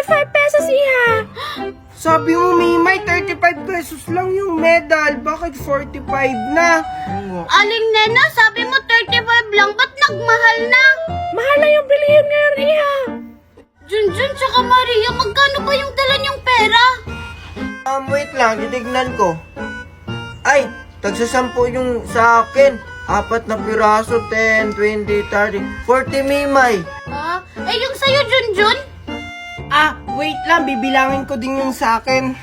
35 pesos, Iha. Sabi mo, Mimay, 35 pesos lang yung medal. Bakit 45 na? Aling Nena, sabi mo 35 lang, ba't nagmahal na? Mahal na yung bilihin ngayon, Iha. Junjun tsaka Maria, magkano ba yung dala niyong pera? Wait lang, titignan ko. Ay, tagsasampu yung sa akin. 4 na piraso, 10, 20, 30, 40, Mimay. Yung sa'yo, Junjun? Wait lang, bibilangin ko din yung sa akin.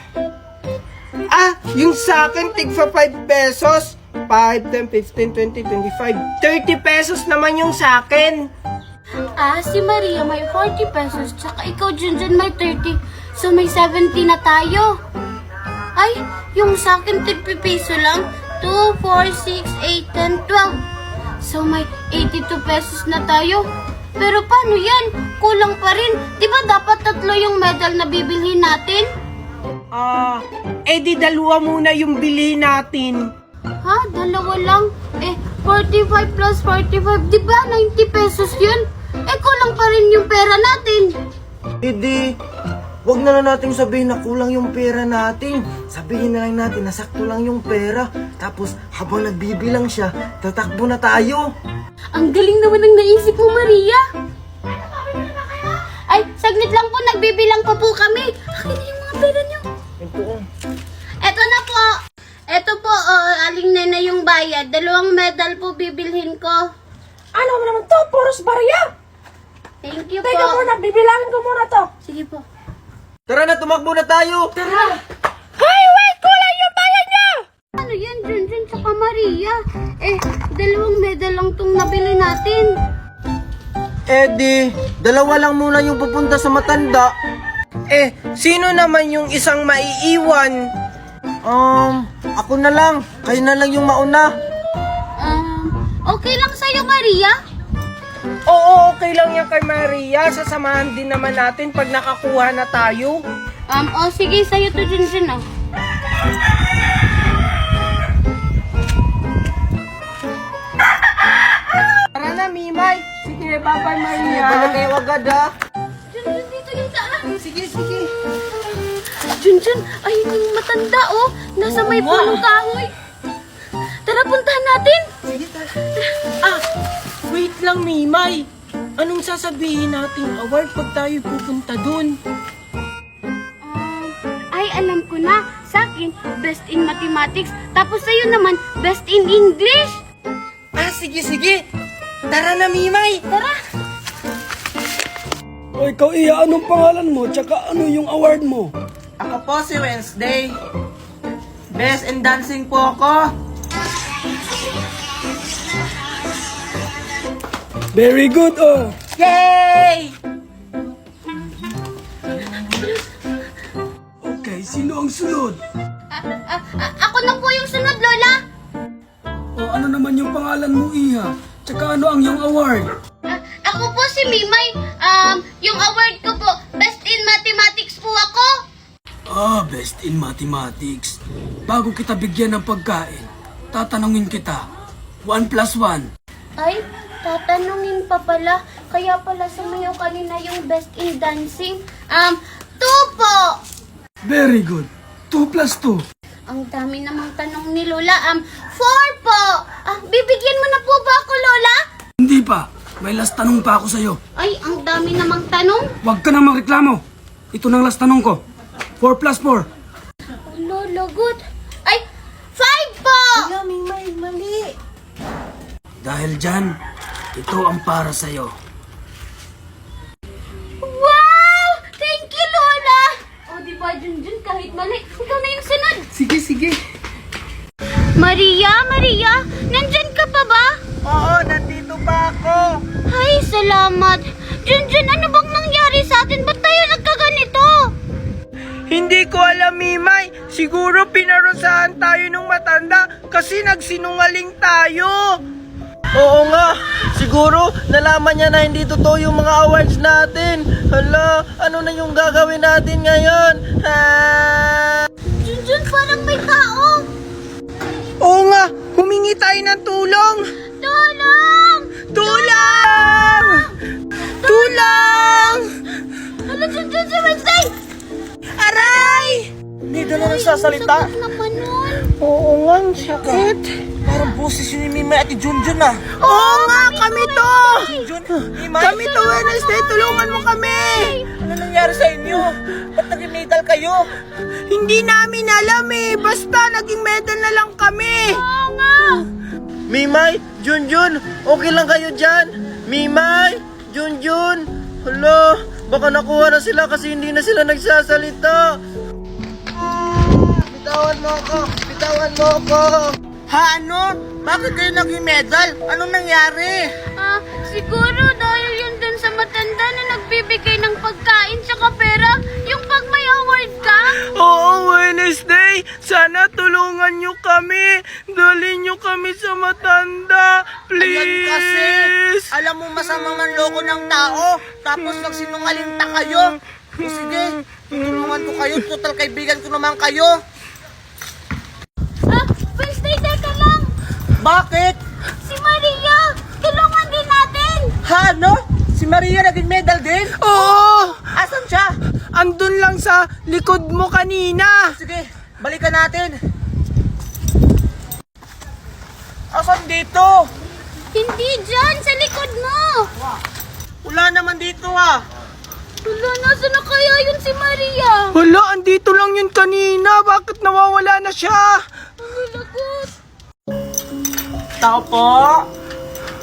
Yung sa akin, tigfa 5 pesos. 5, 10, 15, 20, 25, 30 pesos naman yung sa akin. Si Maria may 40 pesos, tsaka ikaw, Junjun, may 30. So, may 70 na tayo. Ay, yung sa akin, 30 peso lang. 2, 4, 6, 8, 10, 12. So, may 82 pesos na tayo. Pero paano yan? Kulang pa rin. Di ba dapat 3 yung medal na bibilhin natin? Di dalawa muna yung bilhin natin. Dalawa lang? 45 plus 45, di ba 90 pesos yun? Kulang pa rin yung pera natin. Wag na lang natin sabihin na kulang yung pera natin. Sabihin na lang natin na sakto lang yung pera. Tapos habang nagbibilang siya, tatakbo na tayo. Ang galing naman ng naisip mo, Maria. Ay, saglit lang po, nagbibilang pa po kami. Akin na yung mga pera niyo. Eto na po. Eto po, Aling Nena yung bayad. 2 medal po bibilhin ko. Ano mo naman to? Puros barya. Thank you Teka po. muna, bibilangin ko muna to. Sige po. Tara na, tumakbo na tayo. Tara. Hoy, wait! Kulang yung bayad niya! Ano yan, Junjun tsaka Maria? 2 medal lang tong nabili natin. Dalawa lang muna yung pupunta sa matanda. Sino naman yung isang maiiwan? Ako na lang. Kayo na lang yung mauna. Okay lang sa'yo, Maria? Oo, okay lang yan kay Maria. Sasamahan din naman natin pag nakakuha na tayo. Sige, sa'yo to, Junjun, Tara na, Mimay. Sige, bye-bye, Maria. Balik kayo agad, Junjun, dito yung daan. Sige. Junjun, ayun yung matanda, nasa may punong kahoy. Tara, puntahan natin. Sige, tara. Wait lang, Mimay. Anong sasabihin nating award pag tayo pupunta dun? Alam ko na. Sa akin, best in mathematics. Tapos sa'yo naman, best in English. Sige. Tara na, Mimay. Tara. O ikaw, Iya, anong pangalan mo? Tsaka ano yung award mo? Ako po si Wednesday. Best in dancing po ako. Very good, oh. Yay! Okay, sino ang sunod? Ako na po yung sunod, Lola. O ano naman yung pangalan mo, Iha? Tsaka ano ang yung award? Ako po si Mimay. Yung award ko po, best in mathematics po ako. Best in mathematics. Bago kita bigyan ng pagkain, tatanungin kita. 1 plus 1. Ay, tatanungin pa pala. Kaya pala sumayaw kanina yung best in dancing. 2 po. Very good. 2 plus 2. Ang dami namang tanong ni Lola. 4 po. Bibigyan mo na po ba ako, Lola? Hindi pa. May last tanong pa ako sa'yo. Ay, ang dami namang tanong. Huwag ka nang magreklamo. Ito nang last tanong ko. 4 plus 4. Lola, good. Ay, 5 po. Mimay, mali. Dahil dyan, ito ang para sa'yo. Wow! Thank you, Lola. Diba, Junjun, kahit mali, ikaw na yung sunod. Sige. Maria, nandyan ka pa ba? Oo, nandito pa ako. Ay, salamat. Junjun, ano bang nangyari sa atin? Ba't tayo nagkaganito? Hindi ko alam, Mimay. Siguro pinarusahan tayo nung matanda kasi nagsinungaling tayo. Oo nga. Siguro nalaman niya na hindi totoo yung mga awards natin. Hala, ano na yung gagawin natin ngayon? Junjun, parang may tao. Oo nga, humingi tayo ng tulong. Tulong! Tulong! Tulong! Hala, Junjun, si Wednesday! medal na nagsasalita. Sakit naman nun. Oo nga, ang sakit. Parang boses yun ni Mimay at ni Junjun ah. Oo nga, kami to! Junjun, Mimay, Kami to, Wednesday, tulungan mo kami! ano nangyari sa inyo? Ba't naging medal kayo? Hindi namin alam eh, basta naging medal na lang kami! Oo nga. Mimay, Junjun, okay lang kayo dyan? Mimay, Junjun, hala, baka nakuha na sila kasi hindi na sila nagsasalita. Bitawan mo ako, bitawan mo ako. Ha, ano? Bakit kayo naging medal? Anong nangyari? Siguro dahil yun dun sa matanda na nagbibigay ng pagkain tsaka pera, yung pag may award ka. Oo, Wednesday, sana tulungan nyo kami. Dalhin nyo kami sa matanda, please. Ayan kasi, alam mo masamang manloko ng tao, tapos nagsinungalinta kayo. O sige, tutulungan ko kayo, total kaibigan ko naman kayo. Wednesday, teka lang. Bakit? Si Maria, tulungan din natin. Ha, no? Si Maria naging medal din? Oo, Asan siya? andun lang sa likod mo kanina. Sige, balikan natin. Asan dito? Hindi dyan, sa likod mo. Wala naman dito ah. Wala, nasa na kaya yun si Maria? Hala, andito lang yun kanina. Bakit nawawala na siya? Ang lagot. Tao po.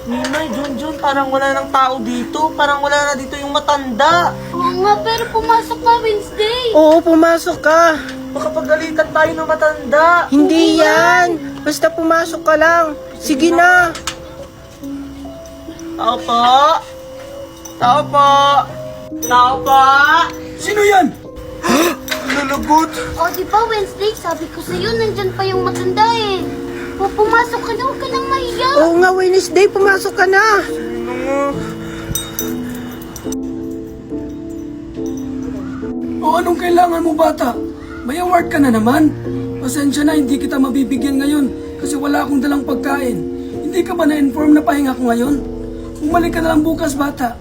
Ninay, Junjun, parang wala ng tao dito. Parang wala na dito yung matanda. Oo nga, pero pumasok ka Wednesday. Oo, pumasok ka. Baka pagalitan tayo ng matanda. Hindi yan. Basta pumasok ka lang. Sige na. Tao po. Tao po. Tao po. Sino yan? Lulugod. O, di ba Wednesday, sabi ko sa'yo, nandyan pa yung matanda eh. O, pumasok ka na, huwag ka nang mahiya. Oo nga, Wednesday, pumasok ka na. O anong kailangan mo, bata? May award ka na naman. Pasensya na, hindi kita mabibigyan ngayon kasi wala akong dalang pagkain. Hindi ka ba na-inform na pahinga ko ngayon? Bumalik ka na lang bukas, bata.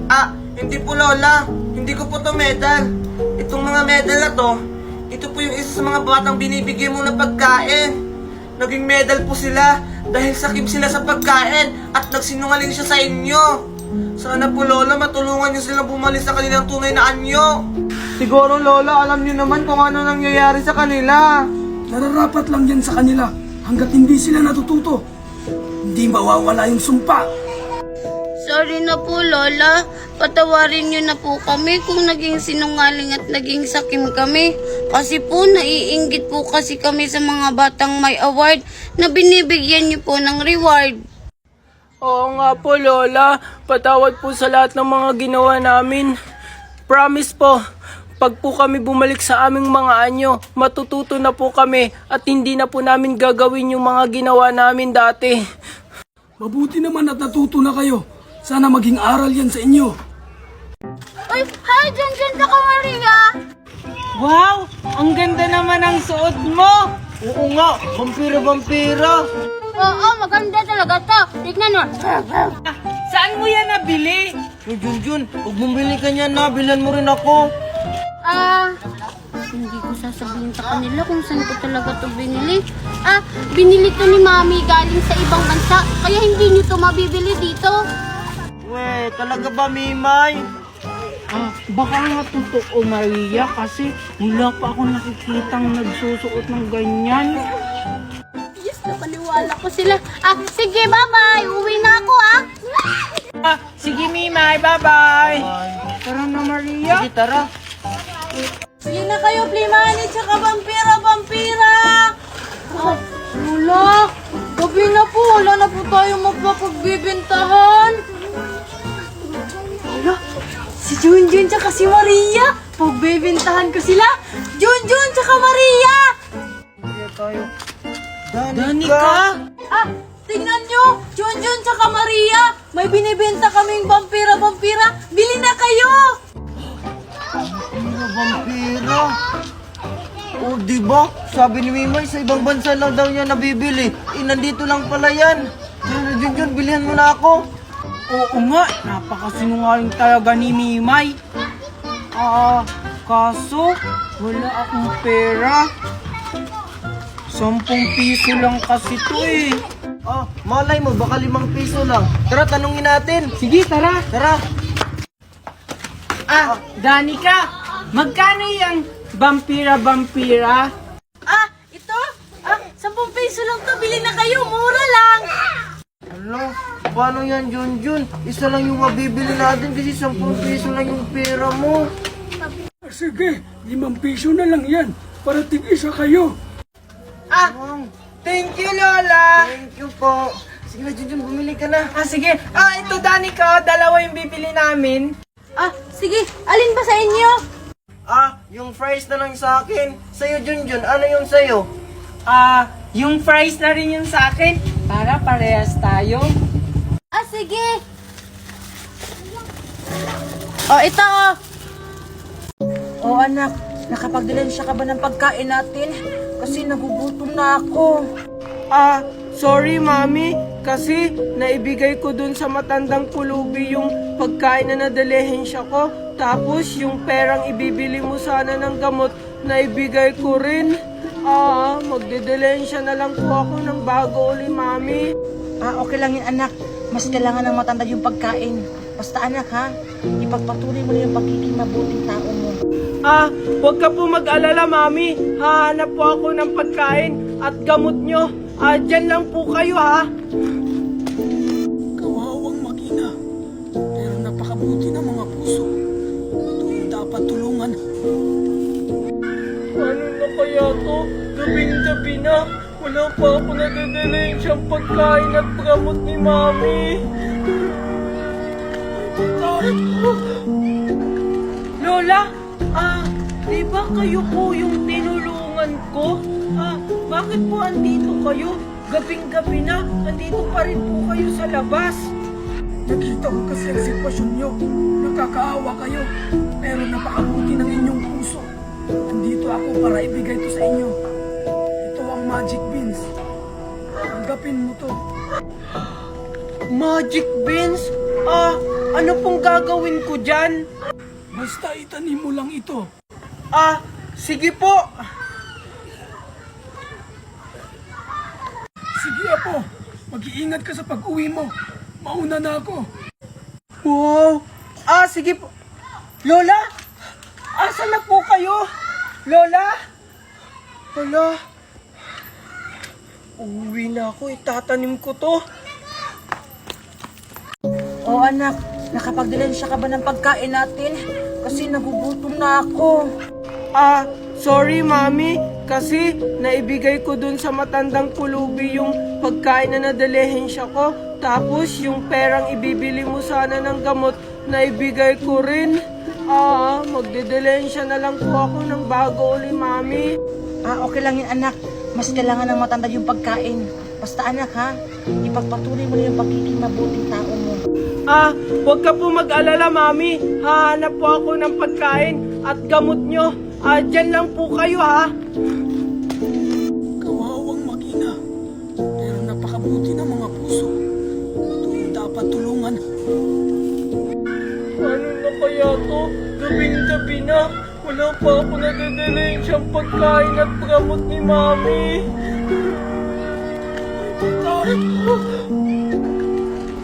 Ah, hindi po Lola. Hindi ko po to medal. Itong mga medal na to, ito po yung isa sa mga batang binibigyan mo na pagkain. Naging medal po sila dahil sakip sila sa pagkain at nagsinungaling siya sa inyo. Sana po Lola, matulungan niyo silang bumalik sa kanilang tunay na anyo. Siguro Lola, alam niyo naman kung ano nangyayari sa kanila. Nararapat lang yan sa kanila hanggat hindi sila natututo. Hindi mawawala yung sumpa. Sorry na po, Lola. Patawarin niyo na po kami kung naging sinungaling at naging sakim kami. Kasi po, naiinggit po kasi kami sa mga batang may award na binibigyan niyo po ng reward. Oo nga po, Lola. Patawad po sa lahat ng mga ginawa namin. Promise po, pag po kami bumalik sa aming mga anyo, matututo na po kami at hindi na po namin gagawin yung mga ginawa namin dati. Mabuti naman at natuto na kayo. Sana maging aral yan sa inyo. Uy, hi, Junjun sa Maria. Wow! Ang ganda naman ang suot mo! Oo nga, vampira-vampira! Oo, maganda talaga to. Tignan mo. Saan mo yan nabili? Junjun, huwag mong bili ka niyan na. Bilan mo rin ako. Hindi ko sasabihin sa kanila kung saan ko talaga to binili. Binili to ni Mami galing sa ibang bansa, kaya hindi niyo to mabibili dito. We, talaga ba, Mimay? Baka nga totoo, Maria, kasi wala pa ako nakikitang nagsusuot ng ganyan. Yes, napaniwala ko sila. Sige, bye-bye. Uwi na ako, Sige, Mimay, bye-bye! Tara na, Maria. Sige, tara. Sige na kayo, Plimani, tsaka vampira! Lola, gabi na po. Wala na po tayo magpapagbibintahan. Lola, si Junjun tsaka si Maria. Pagbibintahan ko sila. Junjun tsaka Maria! Danica! Tingnan nyo! Junjun tsaka Maria! May binibenta kaming vampira! Bili na kayo! Vampira. Oh, diba? Sabi ni Mimay, sa ibang bansa lang daw niya nabibili. Nandito lang pala yan. Junjun, bilihan mo na ako. Oo nga, napakasinungaling talaga ni Mimay. Kaso, Wala akong pera. 10 piso lang kasi to eh. Ah, malay mo, baka 5 piso lang. Tara, tanungin natin. Sige, tara. Tara. Danica, magkano yung vampira? Ah, ito? 10 piso lang to. Bili na kayo. Mura lang. Ano? Paano yan, Junjun? Isa lang yung mabibili natin kasi 10 piso lang yung pera mo. Sige, 5 piso na lang yan. Para tig-isa kayo. Thank you, Lola. Thank you po. Sige na, Junjun, bumili ka na. Sige. Ito, Danica, dalawa yung bibili namin. Sige. Alin ba sa inyo? Yung fries na lang sa akin. Sa'yo, Junjun, ano yung sa'yo? Yung fries na rin yung sa akin. Para parehas tayo. Sige. Ito anak, nakapagdilensya ka ba ng pagkain natin? Kasi nagugutom na ako. Sorry, Mami. Kasi naibigay ko dun sa matandang pulubi yung pagkain na nadalehensya ko. Tapos yung perang ibibili mo sana ng gamot, naibigay ko rin. Magdedelensya na lang po ako ng bago uli, Mami. Okay lang yun anak. Mas kailangan ng matanda yung pagkain. Basta anak ha, ipagpatuloy mo na yung pagiging mabuting tao mo. Huwag ka po mag-alala, Mami. Hahanap po ako ng pagkain at gamot nyo. Dyan lang po kayo, ha? Kawawang mag-ina. Pero napakabuti ng mga puso. Ito yung dapat tulungan. Paano na kaya to? Gabing-gabi na. Wala pa ako nadadalhensyang pagkain at gamot ni Mami. Lola, di ba kayo po yung tinulungan ko? Bakit po andito kayo? Gabing-gabi na, andito pa rin po kayo sa labas. Nakita ko kasi ang sitwasyon nyo. Nakakaawa kayo. Pero napakabuti ng inyong puso. Andito ako para ibigay to sa inyo. Ito ang magic beans. Tanggapin mo to. Magic beans? Ano pong gagawin ko dyan? Basta itanim mo lang ito. Sige po. Sige apo, mag-iingat ka sa pag-uwi mo. Mauna na ako. Wow! Sige po. Lola? Asan na po kayo? Lola? Lola? Uwi na ako. Itatanim ko to. Anak, nakapagdilensya ka ba ng pagkain natin? Kasi nagugutom na ako. Sorry, Mami. Kasi naibigay ko dun sa matandang pulubi yung pagkain na nadalehensya ko. Tapos yung perang ibibili mo sana ng gamot, naibigay ko rin. Magdedelensya na lang po ako ng bago uli, Mami. Okay lang yun anak. Mas kailangan ng matanda yung pagkain. Basta anak ha, ipagpatuloy mo na yung pagiging mabuting tao mo. Huwag ka po mag-alala, Mami. Hahanap po ako ng pagkain at gamot nyo. Dyan lang po kayo, ha? Kawawang mag-ina. Pero napakabuti ng mga puso. Ito yung dapat tulungan. Ano na kaya to? Gabing-gabi na. Wala pa ako nadadalhensyang pagkain at gamot ni Mami.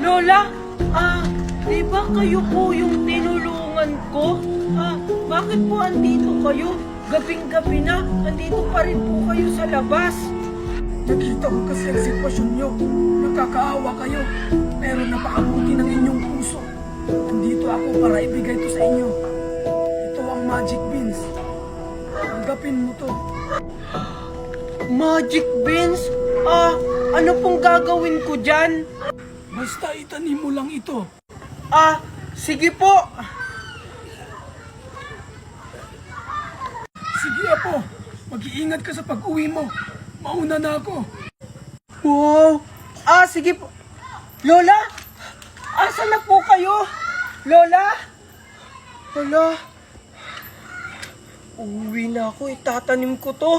Lola, di ba kayo po yung tinulungan ko? Bakit po andito kayo? Gabing-gabi na, andito pa rin po kayo sa labas. Nakita ko kasi ang sitwasyon nyo. Nakakaawa kayo. Pero napakabuti ng inyong puso. Andito ako para ibigay to sa inyo. Ito ang magic beans. Tanggapin mo to. Magic beans? Ano pong gagawin ko dyan? Basta itanim mo lang ito. Sige po. Sige apo, mag-iingat ka sa pag-uwi mo. Mauna na ako. Wow! Sige po. Lola? Asan na po kayo? Lola? Lola? Uwi na ako. Itatanim ko to.